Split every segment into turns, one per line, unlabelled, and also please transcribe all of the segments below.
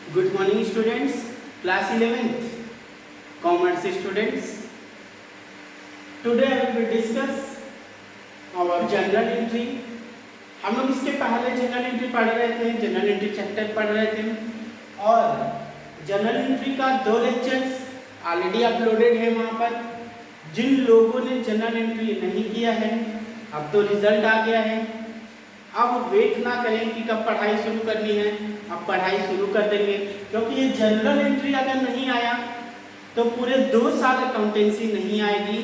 Good morning students, class 11th, commerce students. Today I will discuss our journal entry. हम लोग इसके पहले general entry पढ़ रहे थे, जनरल एंट्री चैप्टर पढ़ रहे थे और जनरल एंट्री का 2 लेक्चर्स ऑलरेडी अपलोडेड है वहाँ पर। जिन लोगों ने जनरल एंट्री नहीं किया है, अब तो रिजल्ट आ गया है। अब वेट ना करें कि कब पढ़ाई शुरू करनी है, अब पढ़ाई शुरू कर देंगे, क्योंकि ये जनरल एंट्री अगर नहीं आया तो पूरे 2 साल अकाउंटेंसी नहीं आएगी,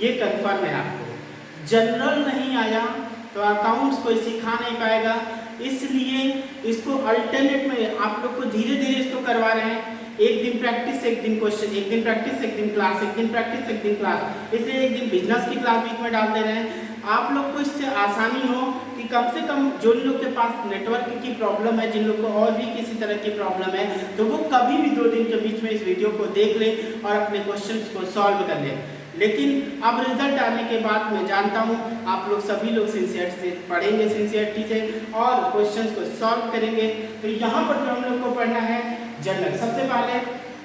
ये कंफर्म है आपको। जनरल नहीं आया तो अकाउंट्स कोई सिखा नहीं पाएगा, इसलिए इसको अल्टरनेट में आप लोग को धीरे धीरे इसको करवा रहे हैं। एक दिन प्रैक्टिस, एक दिन क्वेश्चन, एक दिन प्रैक्टिस, एक दिन क्लास, एक दिन प्रैक्टिस, एक दिन क्लास, इसलिए एक दिन बिजनेस की क्लास बीच में डाल दे रहे हैं। आप लोग को इससे आसानी हो कि कम से कम जो लोग के पास नेटवर्क की प्रॉब्लम है, जिन लोग को और भी किसी तरह की प्रॉब्लम है, तो वो कभी भी 2 दिन के बीच में इस वीडियो को देख ले और अपने क्वेश्चंस को सॉल्व कर ले। लेकिन अब रिजल्ट आने के बाद मैं जानता हूँ आप लोग सभी लोग सिंसियर से पढ़ेंगे, सिंसियरिटी से, और क्वेश्चंस को सॉल्व करेंगे। तो यहाँ पर जो हम लोग को पढ़ना है जनरल। सबसे पहले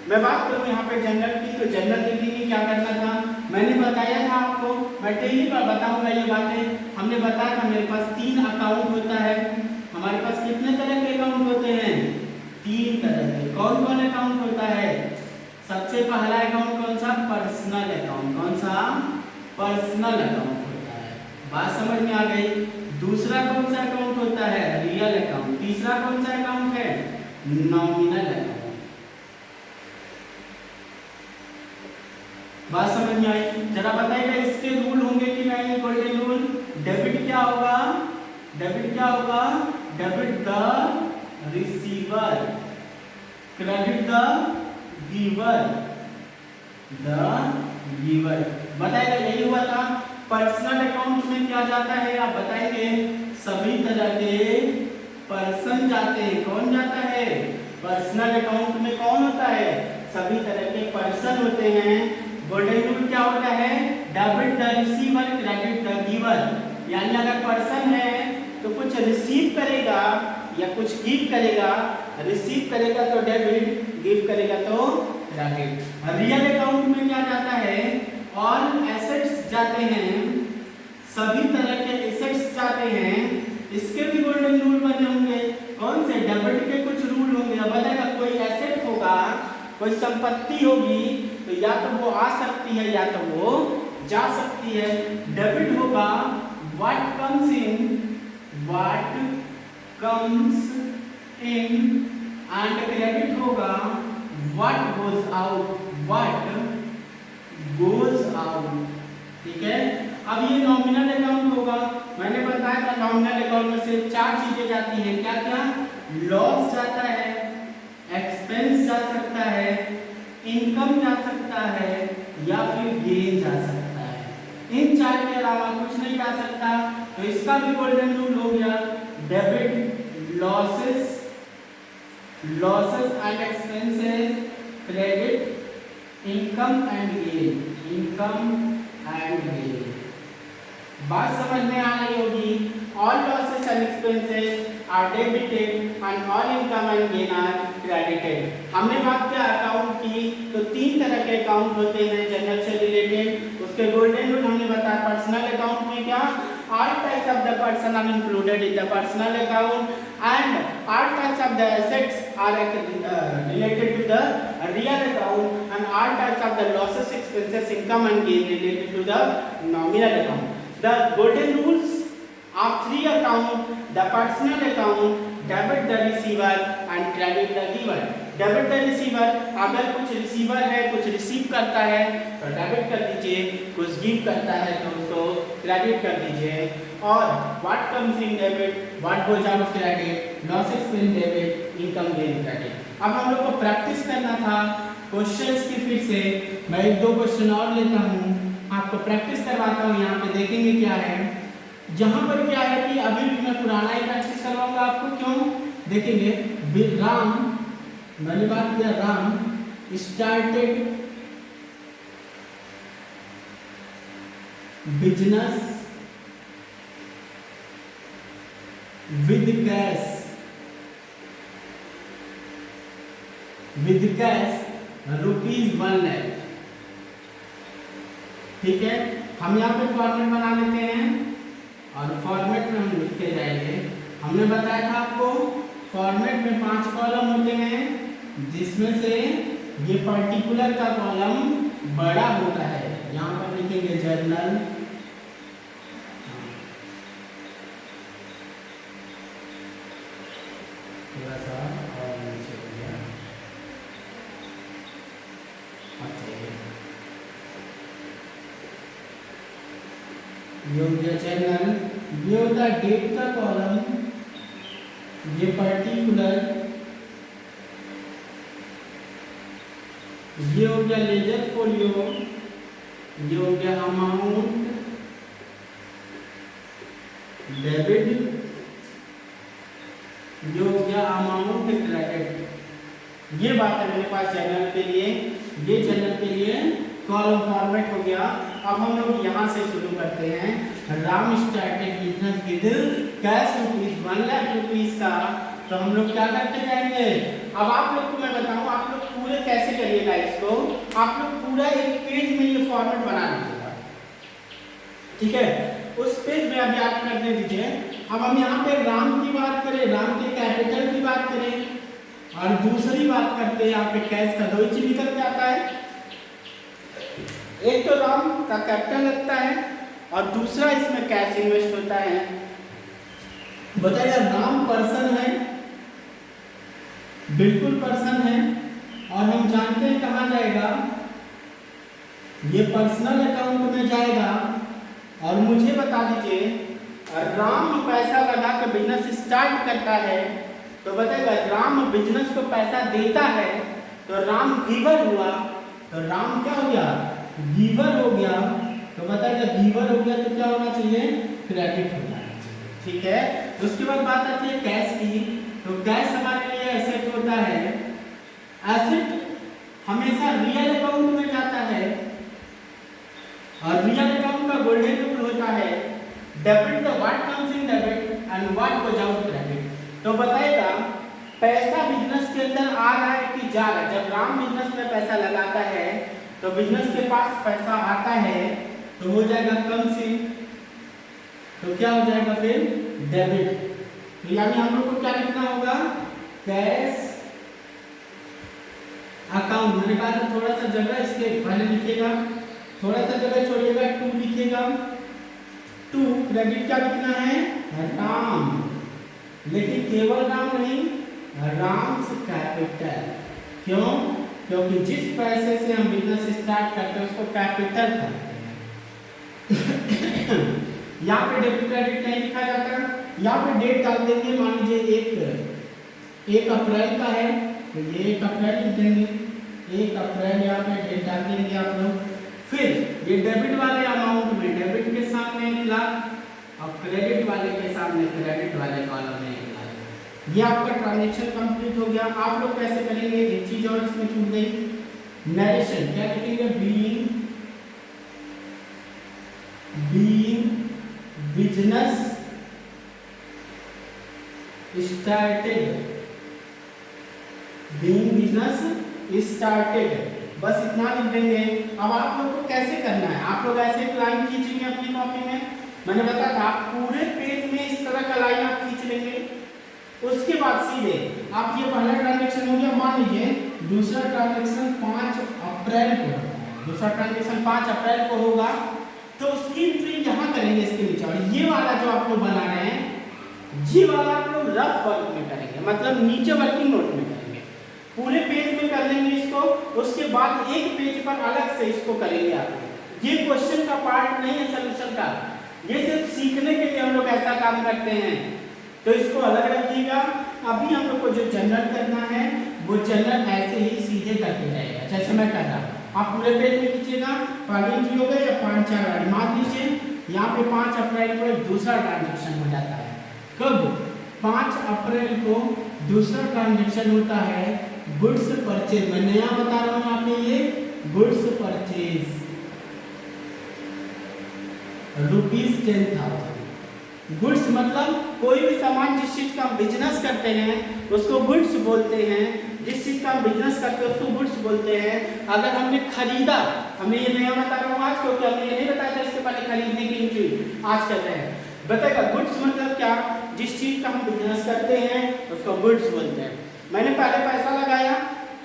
मैं बात करूँ यहाँ पे जनरल की, तो जनरल के लिए क्या करना था मैंने बताया था आपको, मैं डेली पर बताऊंगा ये बातें। हमने बताया था मेरे पास 3 अकाउंट होता है। हमारे पास कितने तरह के अकाउंट होते हैं? 3 तरह के। कौन कौन अकाउंट होता है? सबसे पहला अकाउंट कौन सा? Personal account. कौन सा? पर्सनल अकाउंट होता है। बात समझ में आ गई? दूसरा कौन सा अकाउंट होता है? Real account. तीसरा कौन सा अकाउंट है? Nominal account. बात समझ में आई? जरा बताइएगा इसके रूल होंगे कि नहीं? Golden rule. डेबिट क्या होगा? डेबिट क्या होगा? Debit the receiver, credit the giver, the giver. बताइएगा यही हुआ था। पर्सनल अकाउंट में क्या जाता है आप बताएंगे? सभी तरह के पर्सन जाते हैं। कौन जाता है? पर्सनल अकाउंट में कौन होता है? सभी तरह के पर्सन होते हैं। गोल्डन रूल क्या होता है? Debit the receiver, credit the giver. यानी अगर पर्सन है तो कुछ रिसीव करेगा या कुछ गिव करेगा। रिसीव करेगा तो डेबिट, गिव करेगा तो क्रेडिट। रियल अकाउंट में क्या जाता है? ऑल एसेट्स जाते हैं, सभी तरह के एसेट्स जाते हैं। इसके भी गोल्डन रूल बने होंगे। कौन से? डेबिट के कुछ रूल होंगे। अब बताएगा कोई एसेट होगा, कोई संपत्ति होगी, तो या तो वो आ सकती है या तो वो जा सकती है। डेबिट होगा what comes in, what comes in, and credit होगा what goes out, what goes out. ठीक है। अब ये नॉमिनल अकाउंट होगा। मैंने बताया था नॉमिनल अकाउंट में सिर्फ 4 चीजें जाती हैं। क्या क्या? लॉस जाता है, एक्सपेंस जा सकता है, इनकम जा सकता है, या फिर गेन जा सकता है। इन 4 के अलावा कुछ नहीं जा सकता। तो इसका भी गोल्डन रूल हो गया। Debit losses, losses and expenses, credit income and gain, income and gain. बात समझ में आ रही होगी? All losses and expenses are debited and all income and gain are credited. हमने बात किया अकाउंट की, तो 3 तरह के अकाउंट होते हैं जनरल से रिलेटेड। उसके गोल्डन रूल हमने बताया। पर्सनल अकाउंट में क्या? all types of the person are included in the personal account, and all types of the assets are related to the real account, and all types of the losses, expenses, income and gain related to the nominal account. The golden rules of 3 accounts: the personal account, debit the receiver and credit the giver. Debit the receiver, अगर कुछ receiver है, कुछ receive करता है तो debit कर दीजिए, कुछ गिव करता है तो उसको क्रेडिट कर दीजिए। और what comes in debit, what goes out credit, losses in debit, income gain credit. अब हम लोग को प्रैक्टिस करना था क्वेश्चंस की। फिर से मैं 1-2 क्वेश्चन और लेता हूँ, आपको प्रैक्टिस करवाता हूँ। यहाँ पे देखेंगे क्या है। जहाँ पर क्या है कि अभी भी मैं पुराना ही प्रैक्टिस करवाऊंगा आपको। क्यों? देखेंगे राम, मैंने बात किया Ram started business with cash with cash ₹1 lakh. ठीक है, हम यहाँ पे फॉर्मेट बना लेते हैं और फॉर्मेट में हम लिखते जाएंगे। हमने बताया था आपको फॉर्मेट में 5 कॉलम होते हैं, जिसमें से ये पर्टिकुलर का कॉलम बड़ा होता है। यहाँ पर लिखेंगे जर्नल, थोड़ा सा और नीचे हो गया। अच्छा, ये हो गया जर्नल। ये होता है डेट का कॉलम, ये पर्टिकुलर। ये हो गया लेजर फोलियो, ये हो गया अमाउंट डेबिट, ये हो गया अमाउंट क्रेडिट। ये बात है मेरे पास जर्नल के लिए, ये जर्नल के लिए कॉलम फॉर्मेट हो गया। अब हम लोग यहाँ से शुरू करते हैं। Ram started business with cash ₹1 lakh का। तो हम लोग क्या करते जाएंगे, अब आप लोग को मैं बताऊं, आप लोग पूरे कैसे करिएगा इसको। आप लोग पूरा एक पेज में ये फॉर्मेट बना लीजिएगा, ठीक है। उस पेज में अभी आप करने दीजिए। अब हम यहाँ पे राम की बात करें, राम के कैपिटल की बात करें, और दूसरी बात करते हैं यहाँ पे कैश का। 2 चीज निकल के आता है, एक तो राम का कैपिटल लगता है और दूसरा इसमें कैश इन्वेस्ट होता है। बताइए, राम पर्सन है, बिल्कुल पर्सन है, और हम जानते हैं कहाँ जाएगा, ये पर्सनल अकाउंट में जाएगा। और मुझे बता दीजिए, राम पैसा लगा के बिजनेस स्टार्ट करता है, तो बताइएगा राम बिजनेस को पैसा देता है तो राम गिवर हुआ, तो राम क्या हो गया, गिवर हो गया। तो बताइएगा गिवर हो गया तो क्या होना चाहिए, क्रेडिट होना चाहिए, ठीक है। उसके बाद बात आती है कैश की। तो कैश हमारे लिए एसेट होता है। एसेट हमेशा रियल अकाउंट में जाता है, और रियल अकाउंट का गोल्डन रूल होता है debit the what comes in debit and what goes out credit. तो बताइएगा पैसा बिजनेस के अंदर आ रहा है कि जा रहा है। जब राम बिजनेस में पैसा लगाता है तो बिजनेस के पास पैसा आता है, तो हो जाएगा कम्स इन, तो क्या हो जाएगा फिर डेबिट। तो यानी हम लोग को क्या लिखना होगा, कैश अकाउंट। मैंने कहा था थोड़ा सा जगह इसके पहले लिखिएगा, थोड़ा सा जगह छोड़िएगा, 2 लिखिएगा। 2 क्रेडिट क्या लिखना है, राम, लेकिन केवल राम नहीं, राम्स कैपिटल। क्यों, क्योंकि जिस पैसे से हम बिजनेस स्टार्ट करते हैं उसको कैपिटल कहते हैं। यहाँ पे डेबिट क्रेडिट नहीं लिखा जाता, यहाँ पे डेट डाल देंगे। मान लीजिए 1 अप्रैल का है, तो ये 1 अप्रैल लिख देंगे, 1 अप्रैल यहाँ पे डेट डाल देंगे आप लोग। फिर ये डेबिट वाले अमाउंट में डेबिट के सामने 1 लाख, और क्रेडिट वाले के सामने क्रेडिट वाले कॉलम में 1 लाख। ये आपका ट्रांजेक्शन कंप्लीट हो गया। आप लोग कैसे करेंगे, एक चीज और इसमें छूट गई, नरेशन क्या लिखेंगे, being business started, being business started, बस इतना लिख देंगे। अब आप लोग को कैसे करना है, आप लोग ऐसे एक लाइन खींचेंगे अपनी कॉपी में। मैंने बताया था आप पूरे पेज में इस तरह का लाइन आप खींच लेंगे। उसके बाद सीधे आप ये पहला ट्रांजैक्शन हो गया, मान लीजिए दूसरा ट्रांजैक्शन 5 अप्रैल को, दूसरा ट्रांजैक्शन 5 अप्रैल को होगा, तो उसकी एंट्री यहाँ करेंगे इसके नीचे। और ये वाला जो आप लोग बना रहे हैं, ये वाला आप लोग रफ वर्क में करेंगे, मतलब नीचे वर्किंग नोट में करेंगे। पूरे पेज में कर लेंगे इसको, उसके बाद एक पेज पर अलग से इसको करेंगे आप लोग। ये क्वेश्चन का पार्ट नहीं है सोल्यूशन का, ये सिर्फ सीखने के लिए हम लोग ऐसा काम करते हैं, तो इसको अलग रखिएगा। अभी हम लोग को जो जनरल करना है वो जनरल ऐसे ही सीधे करते जाएगा, जैसे मैं कर रहा हूँ। आप पूरे पेज में कीजिएगा, पहली एंट्री हो गई या 5-4 बार। मान लीजिए यहाँ पे 5 अप्रैल को एक दूसरा ट्रांजेक्शन हो जाता है। कब, 5 अप्रैल को दूसरा ट्रांजेक्शन होता है गुड्स परचेज। मैं नया बता रहा हूँ आपने, ये गुड्स परचेज ₹10,000। गुड्स मतलब कोई भी सामान जिस चीज का हम बिजनेस करते हैं उसको गुड्स बोलते हैं। जिस चीज का हम बिजनेस करते हैं उसको गुड्स बोलते हैं। अगर हमने खरीदा, हमें ये नया बता रहा हूँ आज, क्योंकि हमने ये नहीं बताया था इसके पहले खरीदने की एंट्री, आज कर रहे हैं। बताएगा गुड्स मतलब क्या, जिस चीज का हम बिजनेस करते हैं उसको गुड्स बोलते हैं। मैंने पहले पैसा लगाया,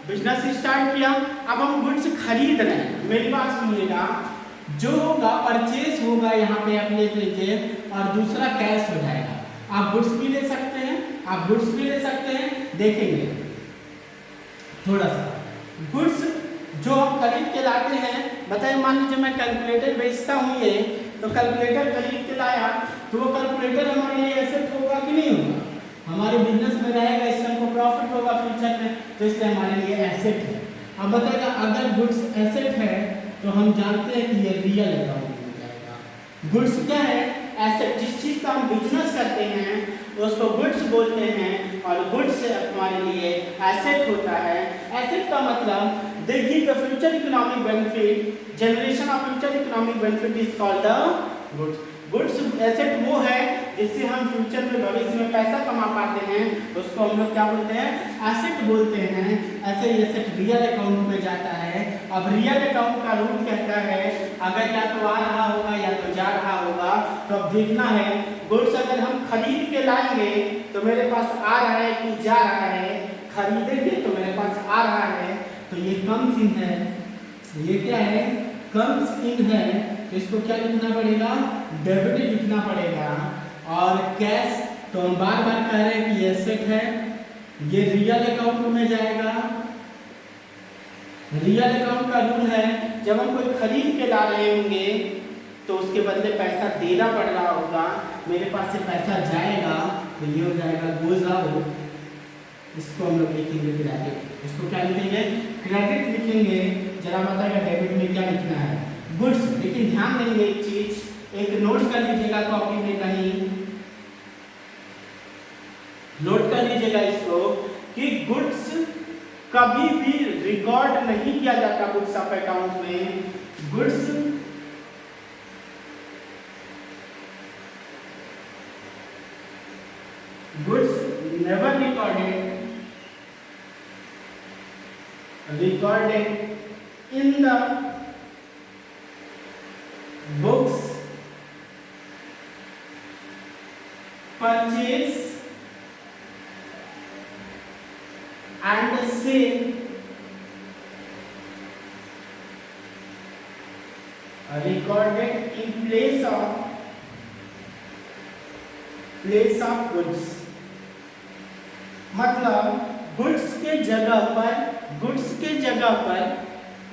बिजनेस स्टार्ट किया, अब हम गुड्स खरीद रहे हैं। मेरी बात सुनिएगा, जो होगा परचेज होगा यहाँ पे आप ले लीजिए, और दूसरा कैश हो जाएगा। आप गुड्स भी ले सकते हैं, आप गुड्स भी ले सकते हैं। देखेंगे थोड़ा सा, गुड्स जो हम खरीद के लाते हैं, बताइए मान लीजिए मैं कैलकुलेटर बेचता हूँ ये, तो कैलकुलेटर खरीद के लाया, तो वो कैलकुलेटर हमारे लिए एसेट होगा कि नहीं होगा, हमारे बिजनेस में रहेगा, इससे हमको प्रॉफिट होगा फ्यूचर में, तो इसलिए हमारे लिए एसेट है। अब बताएगा अगर गुड्स एसेट है तो हम जानते हैं कि ये रियल अकाउंट में जाएगा। गुड्स क्या है, एसेट। जिस चीज का हम बिजनेस करते हैं उसको गुड्स बोलते हैं, और गुड्स हमारे लिए एसेट होता है। एसेट का मतलब they give the future economic benefit, generation of future economic benefit is called the goods. Goods asset वो है जिससे हम फ्यूचर में, भविष्य में पैसा कमा पाते हैं, उसको हम लोग क्या बोलते हैं, एसेट बोलते हैं। ऐसे ही एसेट रियल अकाउंट में जाता है। अब रियल अकाउंट का रूल कहता है अगर या तो आ रहा होगा या तो जा रहा होगा, तो अब देखना है गुड्स अगर हम खरीद के लाएंगे तो मेरे पास आ रहा है कि जा रहा है, खरीदेंगे तो मेरे पास आ रहा है, तो ये कम्स इन है, ये क्या है, कम्स इन है, तो इसको क्या लिखना पड़ेगा, डेबिट लिखना पड़ेगा। और कैश तो हम बार बार कह रहे हैं कि एसेट है, ये रियल अकाउंट में जाएगा। रियल अकाउंट का रूल है जब हम कोई खरीद के ला रहे होंगे तो उसके बदले पैसा देना पड़ रहा होगा, मेरे पास से पैसा जाएगा, तो ये हो जाएगा गोज आउट। इसको हम लोग लिखेंगे क्रेडिट। इसको क्या लिखेंगे, क्रेडिट लिखेंगे। जरा बताइएगा डेबिट में क्या लिखना है, गुड्स। लेकिन ध्यान देंगे एक चीज, एक नोट कर लीजिएगा कॉपी में, कहीं नोट कर लीजिएगा इसको, कि गुड्स कभी भी रिकॉर्ड नहीं किया जाता बुक्स ऑफ अकाउंट में। Goods never recorded in the books purchase and sale recorded in place of goods। मतलब गुड्स के जगह पर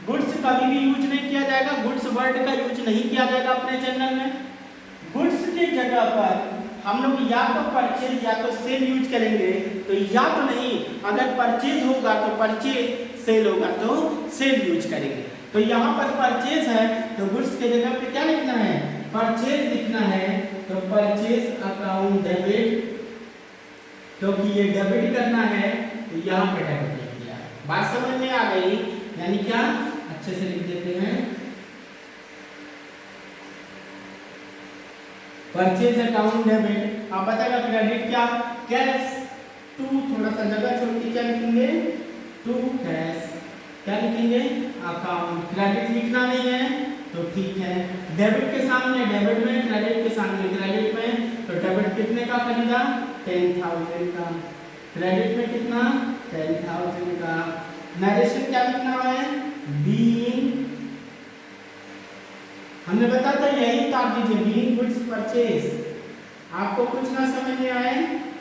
गुड्स कभी भी यूज नहीं किया जाएगा। गुड्स वर्ड का यूज नहीं किया जाएगा अपने जर्नल में। गुड्स के जगह पर हम लोग या तो परचेज या तो सेल यूज करेंगे। तो या तो नहीं, अगर परचेज होगा तो परचेज, सेल होगा तो सेल यूज करेंगे। तो यहाँ पर परचेज है तो गुड्स के जगह पे क्या लिखना है, परचेज लिखना है। तो परचेज अकाउंट डेबिट, क्योंकि ये डेबिट करना है तो यहाँ पे डेबिट लिख दिया। बात समझ में आ गई, यानी क्या, अच्छे से लिख देते हैं, परचेज अकाउंट डेबिट। आप बताएगा क्रेडिट क्या, कैश टू, थोड़ा सा जगह छोड़ के क्या लिखेंगे, टू कैश, क्या लिखेंगे, अकाउंट। क्रेडिट लिखना नहीं है तो ठीक है, डेबिट के सामने डेबिट में, क्रेडिट के सामने क्रेडिट में। तो डेबिट कितने का खरीदा, 10,000 का, क्रेडिट में कितना, 10,000 का। नरेशन क्या लिखना है, बीइंग, हमने बताया था यही उतार दीजिए, बीइंग गुड्स परचेज। आपको कुछ ना समझ में आए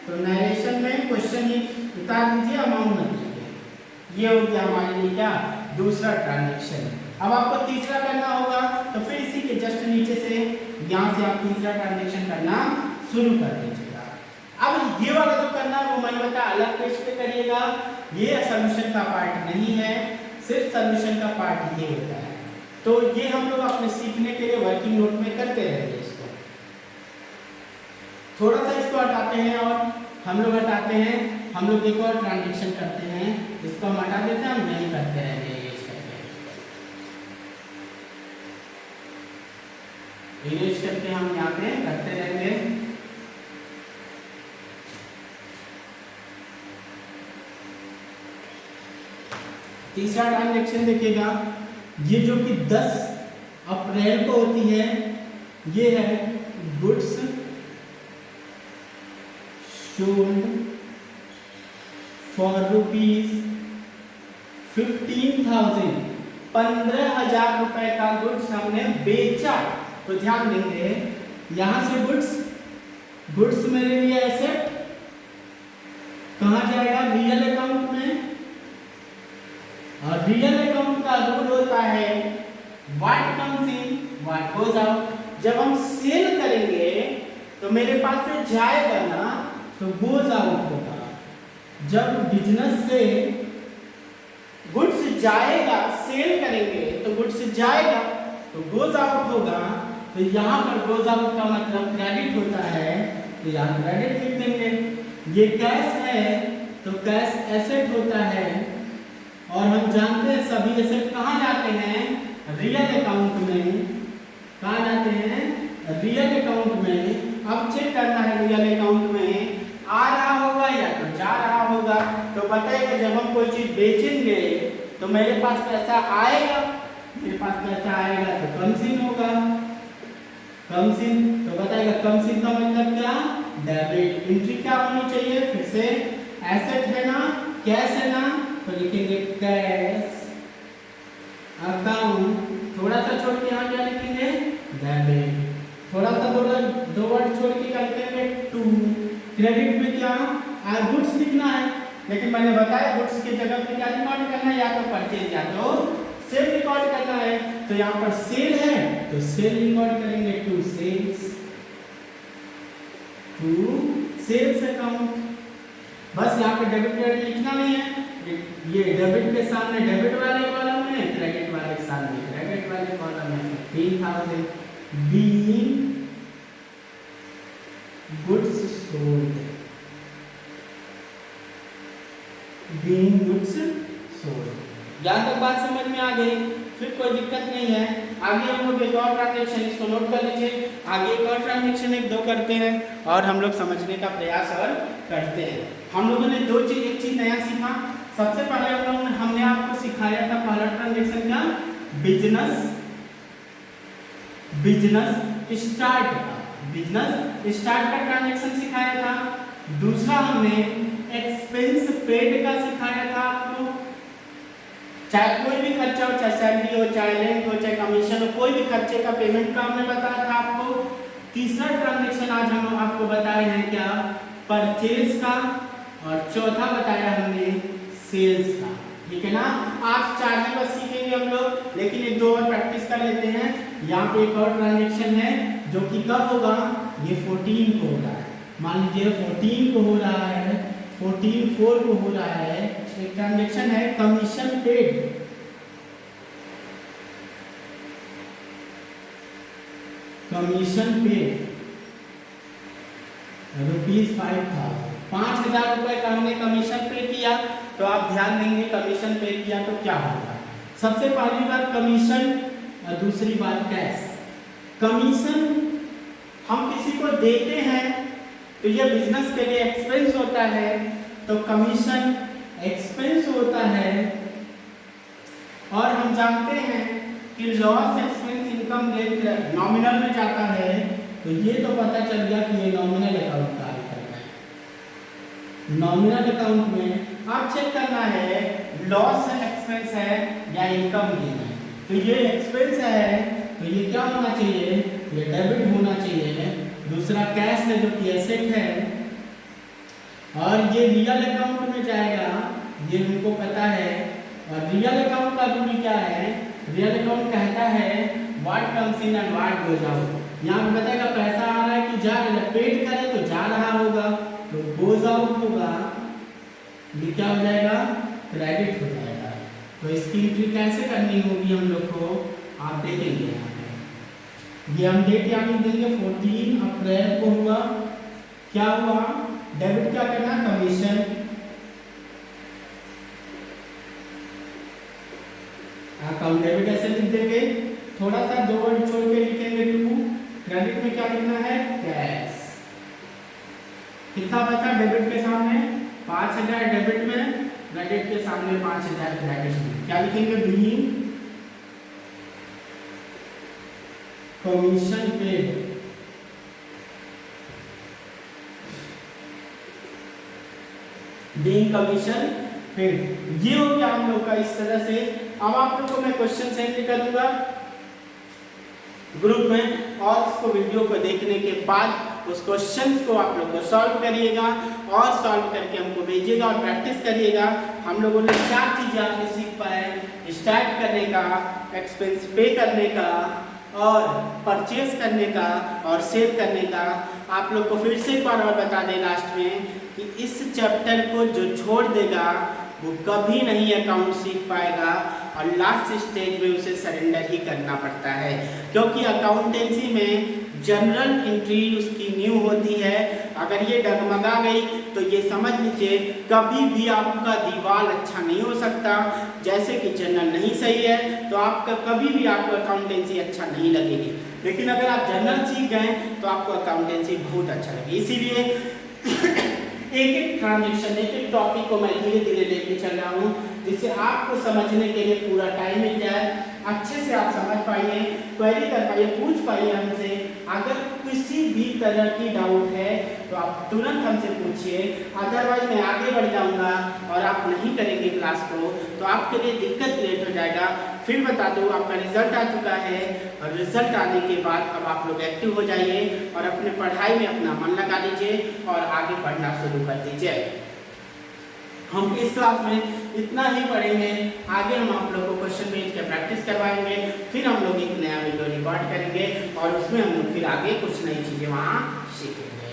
तो नरेशन में क्वेश्चन ही उतार दीजिए, अमाउंट मत लीजिए। ये हो गया हमारे लिए क्या, दूसरा ट्रांजैक्शन। अब आपको तीसरा करना होगा तो फिर इसी के जस्ट नीचे से यहाँ से आप तीसरा ट्रांजैक्शन करना शुरू कर दीजिएगा। अब ये वाला जो करना है वो मैंने बताया अलग पेज पे करिएगा, ये सॉल्यूशन का पार्ट नहीं है, सिर्फ सॉल्यूशन का पार्ट ये होता है। तो ये हम लोग अपने सीखने के लिए वर्किंग नोट में करते रहेंगे। इसको थोड़ा सा इसको हटाते हैं और हम लोग हटाते हैं, हम लोग एक और ट्रांजैक्शन करते हैं, इसको हम हटा देते हैं, हम नहीं करते रहेंगे। इरेज करके हम यहाँ पे करते रहेंगे। तीसरा ट्रांजैक्शन देखिएगा, ये जो कि 10 अप्रैल को होती है, ये है गुड्स सोल्ड फॉर ₹15,000, 15,000 रुपए का गुड्स हमने बेचा। तो ध्यान देंगे यहां से गुड्स मेरे लिए एसेट कहां जाएगा, रियल अकाउंट में। और रियल अकाउंट का रूल होता है what comes in what goes out. जब हम सेल करेंगे तो मेरे पास से जाएगा ना, तो गोज आउट होगा। जब बिजनेस से गुड्स जाएगा, सेल करेंगे तो गुड्स जाएगा तो गोज आउट होगा। तो यहाँ पर गोज आउट का मतलब क्रेडिट होता है, तो यहाँ क्रेडिट लिख देंगे। ये कैश है तो कैश एसेट होता है, और हम जानते हैं सभी एसेट कहाँ जाते हैं, रियल अकाउंट में। कहाँ जाते हैं, रियल अकाउंट में। अब चेक करना है रियल अकाउंट में आ रहा होगा या तो जा रहा होगा। तो बताइएगा जब हम कोई चीज बेचेंगे तो मेरे पास पैसा आएगा, मेरे पास पैसा आएगा तो कमसिन होगा, कमसिन। तो बताइएगा कमसिन का मतलब क्या, डेबिट। एंट्री क्या होनी चाहिए, फिर से एसेट है ना, कैश है ना, तो लिखेंगे कैश अकाउंट। थोड़ा सा छोड़ के यहाँ क्या लिखेंगे, डेबिट। थोड़ा सा दो वर्ड छोड़ के क्या लिखेंगे, टू। क्रेडिट में क्या गुड्स लिखना है, लेकिन मैंने बताया गुड्स की जगह पे क्या रिकॉर्ड करना है, या तो परचेज या तो सेल रिकॉर्ड करना है। तो यहाँ पर सेल है तो सेल रिकॉर्ड करेंगे, टू सेल्स अकाउंट। बस यहाँ पे डेबिट क्रेडिट लिखना नहीं है, ये डेबिट के सामने डेबिट वाले कॉलम में, क्रेडिट वाले के सामने क्रेडिट वाले कॉलम में। 3,000 being goods sold, being goods sold. यहाँ तक बात समझ में आ गई, फिर कोई दिक्कत नहीं है। आगे हम लोग एक और ट्रांजैक्शन, इसको नोट कर लीजिए। आगे एक और ट्रांजैक्शन 1-2 करते हैं और हम लोग समझने का प्रयास और करते हैं। हम लोगों ने एक चीज नया सीखा। सबसे पहले हमने आपको सिखाया था पहला ट्रांजैक्शन क्या, बिजनेस स्टार्ट का ट्रांजैक्शन सिखाया था। दूसरा हमने एक्सपेंस पेड का सिखाया था आपको, चाहे कोई भी खर्चा हो, चाहे सैलरी हो, चाहे रेंट हो, चाहे कमीशन हो, कोई भी खर्चे का पेमेंट का हमने बताया था आपको। तीसरा ट्रांजैक्शन आज हम आपको बताए हैं क्या, परचेज का, और चौथा बताया हमने सेल्स का। ठीक है ना, आज 4 ही बस सीखेंगे हम लोग, लेकिन 1-2 और प्रैक्टिस कर लेते हैं। यहाँ पे एक और ट्रांजैक्शन है जो कि कब होगा, ये 14 को हो रहा है। मान लीजिए 14 को हो रहा है, 14/4 को हो रहा है। एक ट्रांजैक्शन है कमीशन पेड, ₹5,000, 5,000 रुपए का हमने कमीशन पे किया। तो आप ध्यान देंगे कमीशन पे किया तो क्या होगा। सबसे पहली बात कमीशन, और दूसरी बात कैश। कमीशन हम किसी को देते हैं तो ये बिजनेस के लिए एक्सपेंस होता है, तो कमीशन एक्सपेंस होता है। और हम जानते हैं कि लॉस एक्सपेंस इनकम नॉमिनल में जाता है, तो ये तो पता चल गया कि ये नॉमिनल अकाउंट का नॉमिनल अकाउंट में आप चेक करना है लॉस एक्सपेंस है या इनकम देना है। तो ये एक्सपेंस है तो ये क्या होना चाहिए, ये डेबिट होना चाहिए। दूसरा कैश है जो कि एसेट है, और ये रियल अकाउंट में जाएगा, ये हमको पता है। और रियल अकाउंट का रूल क्या है, रियल अकाउंट कहता है what comes in and what goes out. यहाँ पे बताएगा पैसा आ रहा है कि जा रहा है, पेड करे तो जा रहा होगा, तो गोज आउट होगा, ये क्या हो जाएगा, क्रेडिट हो जाएगा। तो इसकी एंट्री कैसे करनी होगी हम लोग को, आप देखेंगे यहाँ पे। ये हम डेट यहाँ लिख देंगे, 14 अप्रैल को हुआ, क्या हुआ, डेबिट क्या करना, कमीशन। अकाउंट डेबिट ऐसे लिख देंगे, थोड़ा सा 2 वर्ड छोड़ के लिखेंगे 2। क्रेडिट में क्या लिखना है, कैश। कितना पैसा डेबिट के सामने, 5,000 डेबिट में, ब्रैकेट के सामने 5000 ब्रैकेट में क्या लिखेंगे, being commission paid, being commission paid. ये हो गया हम लोग का इस तरह से। अब आप लोग को मैं क्वेश्चन सेंड करूंगा ग्रुप में, और इसको वीडियो को देखने के बाद उस क्वेश्चन को आप लोग को सॉल्व करिएगा और सॉल्व करके हमको भेजिएगा और प्रैक्टिस करिएगा। हम लोगों ने 4 चीज़ें आपने सीख पाए, स्टार्ट करने का, एक्सपेंस पे करने का, और परचेज करने का, और सेव करने का। आप लोग को फिर से एक बार और बता दें लास्ट में कि इस चैप्टर को जो छोड़ देगा वो कभी नहीं अकाउंट सीख पाएगा, और लास्ट स्टेज में उसे सरेंडर ही करना पड़ता है, क्योंकि अकाउंटेंसी में जनरल एंट्री उसकी न्यू होती है। अगर ये डगमगा गई तो ये समझ लीजिए कभी भी आपका दीवार अच्छा नहीं हो सकता। जैसे कि जनरल नहीं सही है तो आपका कभी भी आपको अकाउंटेंसी अच्छा नहीं लगेगी, लेकिन अगर आप जनरल सीख गए तो आपको अकाउंटेंसी बहुत अच्छा लगेगी। इसीलिए एक एक ट्रांजेक्शन, एक एक टॉपिक को मैं धीरे धीरे लेके चल रहा हूँ, जिससे आपको समझने के लिए पूरा टाइम मिल जाए, अच्छे से आप समझ पाइए, क्वेरी कर पाइए, पूछ पाइए हमसे। अगर किसी भी तरह की डाउट है तो आप तुरंत हमसे पूछिए, अदरवाइज मैं आगे बढ़ जाऊंगा और आप नहीं करेंगे क्लास को तो आपके लिए दिक्कत क्रिएट हो जाएगा। फिर बता दूँ आपका रिजल्ट आ चुका है, और रिजल्ट आने के बाद अब आप लोग एक्टिव हो जाइए और अपने पढ़ाई में अपना मन लगा लीजिए और आगे पढ़ना शुरू कर दीजिए। हम इस क्लास में इतना ही पढ़ेंगे, आगे हम आप लोग को क्वेश्चन भेज के प्रैक्टिस करवाएंगे, फिर हम लोग एक नया वीडियो रिकॉर्ड करेंगे और उसमें हम लोग फिर आगे कुछ नई चीज़ें वहाँ सीखेंगे।